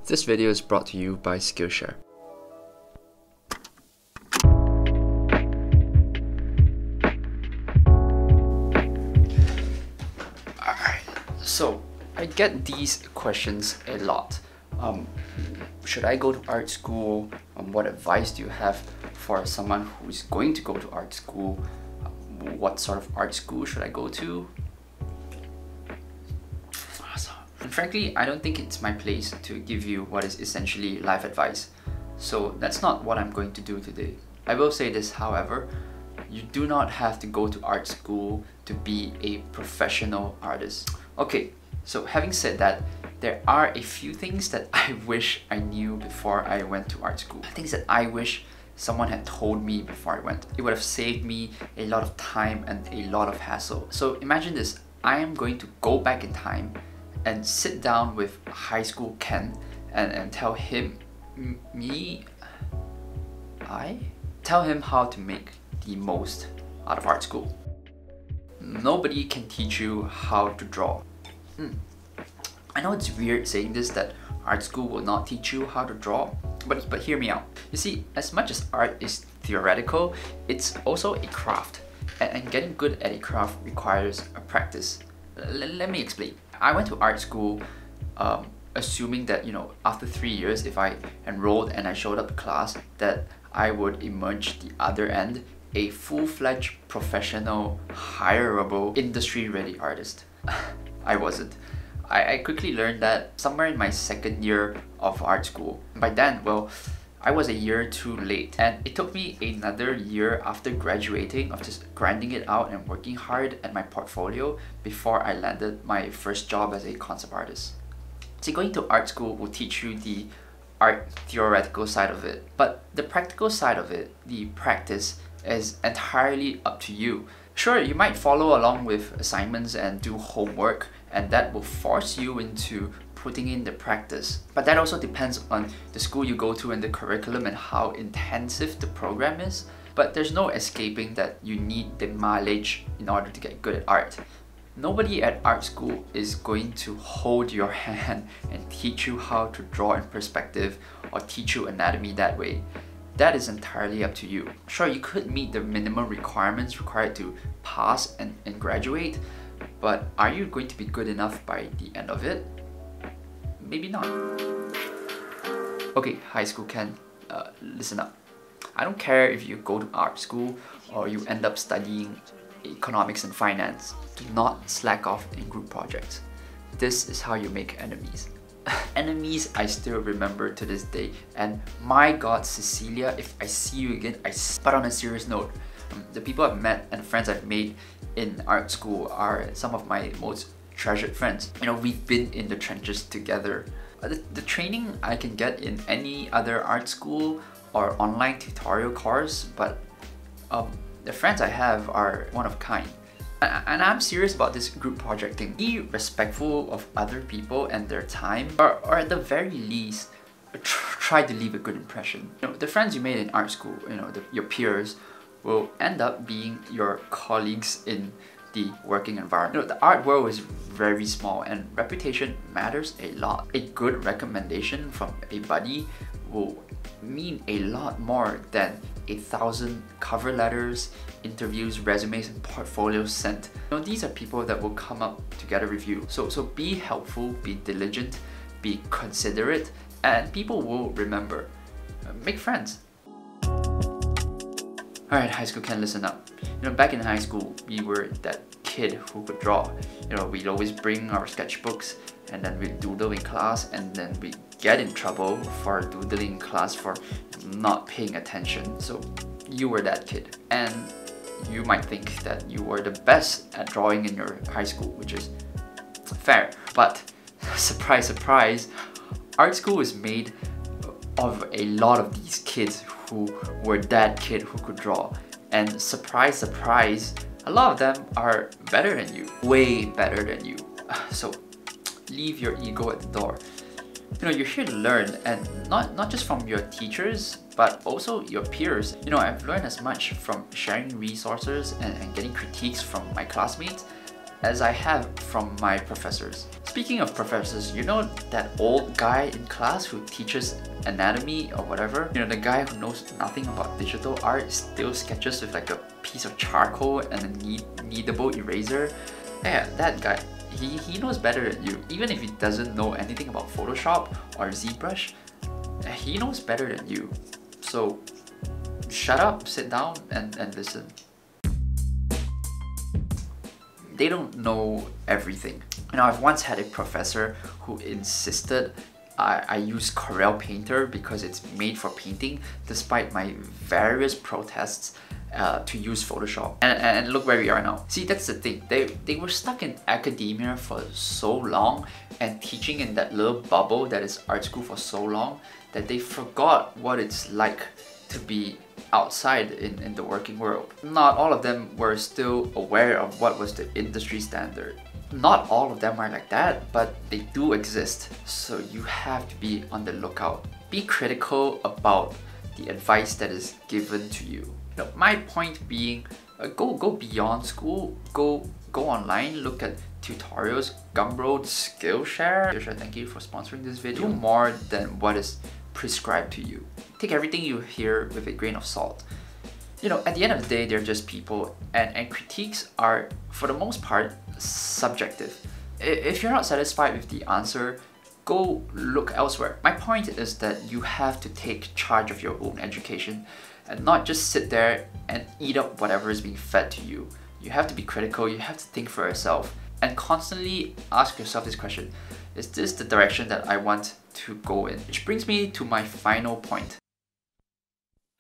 This video is brought to you by Skillshare. Alright, so I get these questions a lot. Should I go to art school? What advice do you have for someone who is going to go to art school? What sort of art school should I go to? And frankly, I don't think it's my place to give you what is essentially life advice. So that's not what I'm going to do today. I will say this, however, you do not have to go to art school to be a professional artist. Okay, so having said that, there are a few things that I wish I knew before I went to art school. Things that I wish someone had told me before I went. It would have saved me a lot of time and a lot of hassle. So imagine this, I am going to go back in time and sit down with high school Ken and tell him, tell him how to make the most out of art school. Nobody can teach you how to draw. I know it's weird saying this, that art school will not teach you how to draw, but hear me out. You see, as much as art is theoretical, it's also a craft, and getting good at a craft requires a practice. Let me explain. I went to art school assuming that, after 3 years, if I enrolled and I showed up to class, that I would emerge the other end a full-fledged professional, hireable, industry-ready artist. I wasn't. I quickly learned that somewhere in my second year of art school. By then, well, I was a year too late, and it took me another year after graduating of just grinding it out and working hard at my portfolio before I landed my first job as a concept artist. See, going to art school will teach you the art theoretical side of it, but the practical side of it, the practice, is entirely up to you. Sure, you might follow along with assignments and do homework, and that will force you into putting in the practice. But that also depends on the school you go to and the curriculum and how intensive the program is. But there's no escaping that you need the mileage in order to get good at art. Nobody at art school is going to hold your hand and teach you how to draw in perspective or teach you anatomy that way. That is entirely up to you. Sure, you could meet the minimum requirements required to pass and graduate, but are you going to be good enough by the end of it? Maybe not. Okay, high school Ken, listen up. I don't care if you go to art school or you end up studying economics and finance. Do not slack off in group projects. This is how you make enemies. Enemies I still remember to this day, and my god, Cecilia, if I see you again, But on a serious note, the people I've met and friends I've made in art school are some of my most treasured friends. We've been in the trenches together. The training I can get in any other art school or online tutorial course, but the friends I have are one of a kind. And I'm serious about this group project thing. Be respectful of other people and their time, or at the very least, try to leave a good impression. The friends you made in art school, your peers, will end up being your colleagues in the working environment. The art world is very small and reputation matters a lot. A good recommendation from a buddy will mean a lot more than 1,000 cover letters, interviews, resumes, and portfolios sent. These are people that will come up together with you. So be helpful, be diligent, be considerate, and people will remember. Make friends. Alright, high school Ken, listen up. Back in high school, we were that kid who could draw. We'd always bring our sketchbooks and then we'd doodle in class, and then we'd get in trouble for doodling in class for not paying attention. So you were that kid, and you might think that you were the best at drawing in your high school, which is fair. But surprise, surprise, art school is made of a lot of these kids who were that kid who could draw. And surprise, surprise, a lot of them are better than you, way better than you. So leave your ego at the door. You're here to learn, and not just from your teachers, but also your peers. I've learned as much from sharing resources and getting critiques from my classmates as I have from my professors. Speaking of professors, you know that old guy in class who teaches anatomy or whatever? You know, the guy who knows nothing about digital art still sketches with like a piece of charcoal and a kneadable eraser? Yeah, that guy. He knows better than you. Even if he doesn't know anything about Photoshop or ZBrush, he knows better than you. So shut up, sit down and listen. They don't know everything. You know, I've once had a professor who insisted I use Corel Painter because it's made for painting, despite my various protests to use Photoshop. And look where we are now. See, that's the thing. They were stuck in academia for so long and teaching in that little bubble that is art school for so long that they forgot what it's like to be outside in the working world. Not all of them were still aware of what was the industry standard. Not all of them are like that, but they do exist. So you have to be on the lookout. Be critical about the advice that is given to you. You know, my point being, go beyond school, go online, look at tutorials, Gumroad, Skillshare. Skillshare, thank you for sponsoring this video. Do more than what is prescribed to you. Take everything you hear with a grain of salt. You know, at the end of the day, they're just people, and critiques are, for the most part, subjective. If you're not satisfied with the answer, go look elsewhere. My point is that you have to take charge of your own education and not just sit there and eat up whatever is being fed to you. You have to be critical, you have to think for yourself, and constantly ask yourself this question: is this the direction that I want to go in? Which brings me to my final point.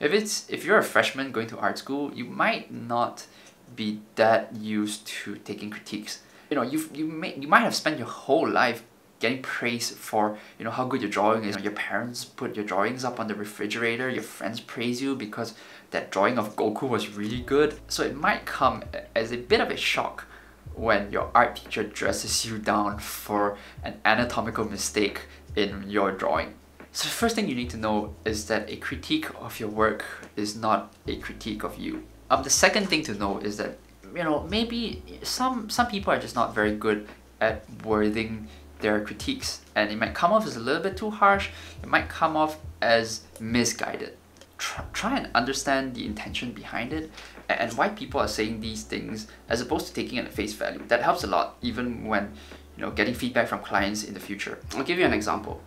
If you're a freshman going to art school, you might not be that used to taking critiques. You know, you might have spent your whole life getting praise for, you know, how good your drawing is. Your parents put your drawings up on the refrigerator, your friends praise you because that drawing of Goku was really good. So it might come as a bit of a shock when your art teacher dresses you down for an anatomical mistake in your drawing. So the first thing you need to know is that a critique of your work is not a critique of you. The second thing to know is that, you know, maybe some people are just not very good at wording their critiques, and it might come off as a little bit too harsh, it might come off as misguided. Try and understand the intention behind it and why people are saying these things as opposed to taking it at face value. That helps a lot, even when, you know, getting feedback from clients in the future. I'll give you an example.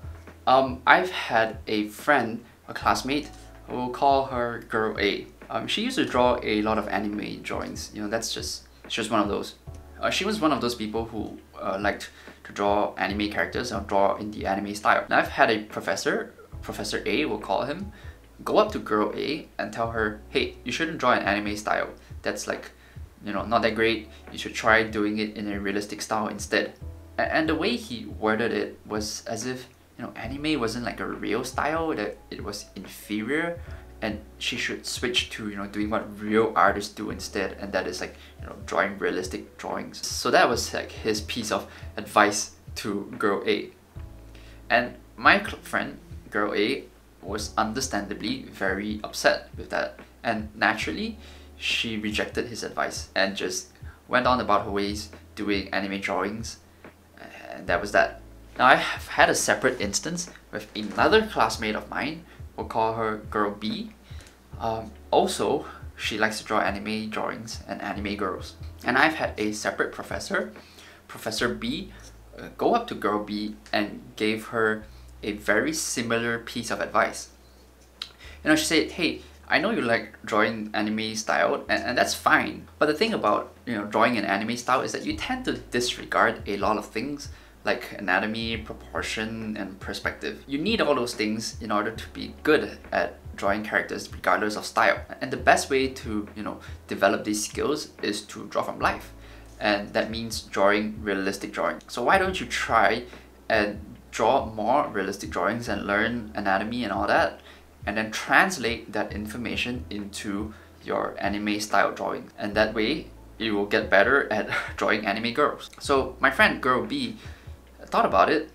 I've had a friend, a classmate, we'll call her Girl A. She used to draw a lot of anime drawings. You know, she's just one of those. She was one of those people who liked to draw anime characters and draw in the anime style. Now I've had a professor, Professor A, we'll call him, go up to Girl A and tell her, hey, you shouldn't draw an anime style. That's like, you know, not that great. You should try doing it in a realistic style instead. And the way he worded it was as if, you know, anime wasn't like a real style, that it was inferior, and she should switch to, you know, doing what real artists do instead, and that is like, you know, drawing realistic drawings. So that was like his piece of advice to Girl A. And my friend, Girl A, was understandably very upset with that, and naturally she rejected his advice and just went on about her ways doing anime drawings, and that was that. Now I have had a separate instance with another classmate of mine, we'll call her Girl B. Also, she likes to draw anime drawings and anime girls. And I've had a separate professor, Professor B, go up to Girl B and gave her a very similar piece of advice. You know, she said, hey, I know you like drawing anime style, and that's fine. But the thing about, you know, drawing an anime style is that you tend to disregard a lot of things like anatomy, proportion, and perspective. You need all those things in order to be good at drawing characters regardless of style. And the best way to, you know, develop these skills is to draw from life. And that means drawing realistic drawings. So why don't you try and draw more realistic drawings and learn anatomy and all that, and then translate that information into your anime style drawing. And that way, you will get better at drawing anime girls. So my friend Girl B thought about it,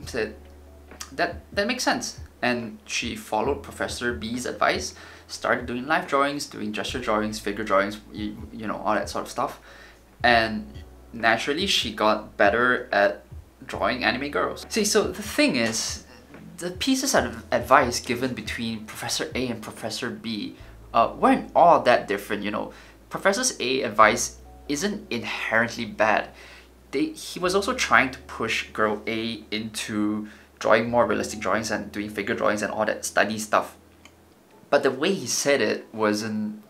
said that makes sense, and she followed Professor B's advice, started doing life drawings, doing gesture drawings, figure drawings, you know, all that sort of stuff, and naturally she got better at drawing anime girls. See, so the thing is, the pieces of advice given between Professor A and Professor B weren't all that different, you know. Professor A advice isn't inherently bad. He was also trying to push girl A into drawing more realistic drawings and doing figure drawings and all that study stuff. But the way he said it wasn't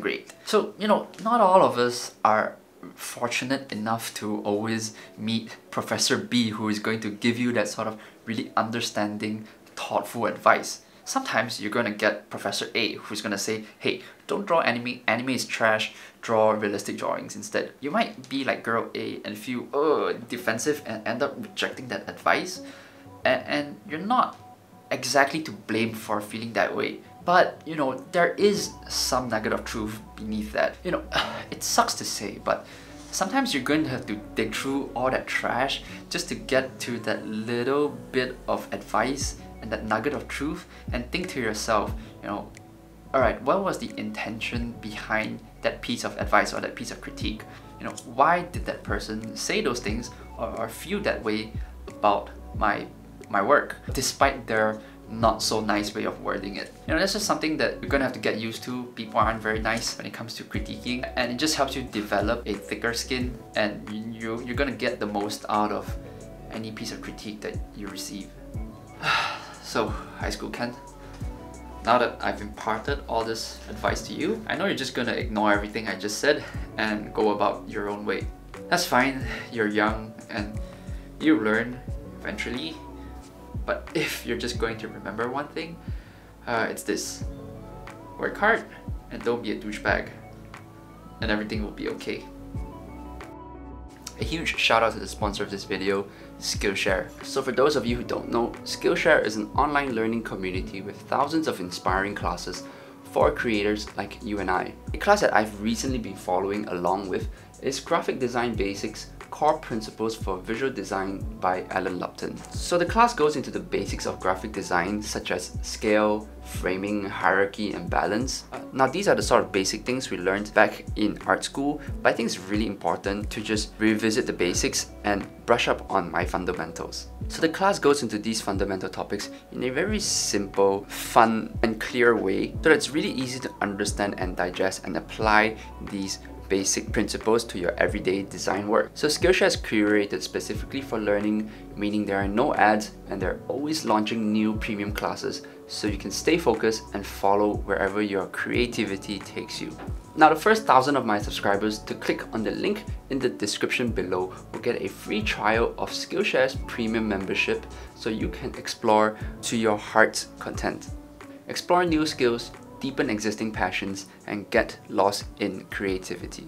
great. So, you know, not all of us are fortunate enough to always meet Professor B, who is going to give you that sort of really understanding, thoughtful advice. Sometimes you're gonna get Professor A, who's gonna say, hey, don't draw anime is trash, draw realistic drawings instead. You might be like girl A and feel defensive and end up rejecting that advice, and you're not exactly to blame for feeling that way. But, you know, there is some nugget of truth beneath that. You know, it sucks to say, but sometimes you're going to have to dig through all that trash just to get to that little bit of advice and that nugget of truth, and think to yourself, you know, alright, what was the intention behind that piece of advice or that piece of critique? You know, why did that person say those things or feel that way about my work, despite their not so nice way of wording it? You know, that's just something that you're gonna have to get used to. People aren't very nice when it comes to critiquing, and it just helps you develop a thicker skin, and you're gonna get the most out of any piece of critique that you receive. So, high school Ken, now that I've imparted all this advice to you, I know you're just gonna ignore everything I just said and go about your own way. That's fine, you're young and you learn eventually. But if you're just going to remember one thing, it's this: work hard and don't be a douchebag, and everything will be okay. A huge shout out to the sponsor of this video, Skillshare. So for those of you who don't know, Skillshare is an online learning community with thousands of inspiring classes for creators like you and I. A class that I've recently been following along with is Graphic Design Basics: Core Principles for Visual Design by Alan Lupton. So the class goes into the basics of graphic design, such as scale, framing, hierarchy, and balance. Now these are the sort of basic things we learned back in art school, but I think it's really important to just revisit the basics and brush up on my fundamentals. So the class goes into these fundamental topics in a very simple, fun, and clear way, so that it's really easy to understand and digest and apply these basic principles to your everyday design work. So Skillshare is curated specifically for learning, meaning there are no ads and they're always launching new premium classes, so you can stay focused and follow wherever your creativity takes you. Now, the first 1,000 of my subscribers to click on the link in the description below will get a free trial of Skillshare's premium membership, so you can explore to your heart's content. Explore new skills, deepen existing passions, and get lost in creativity.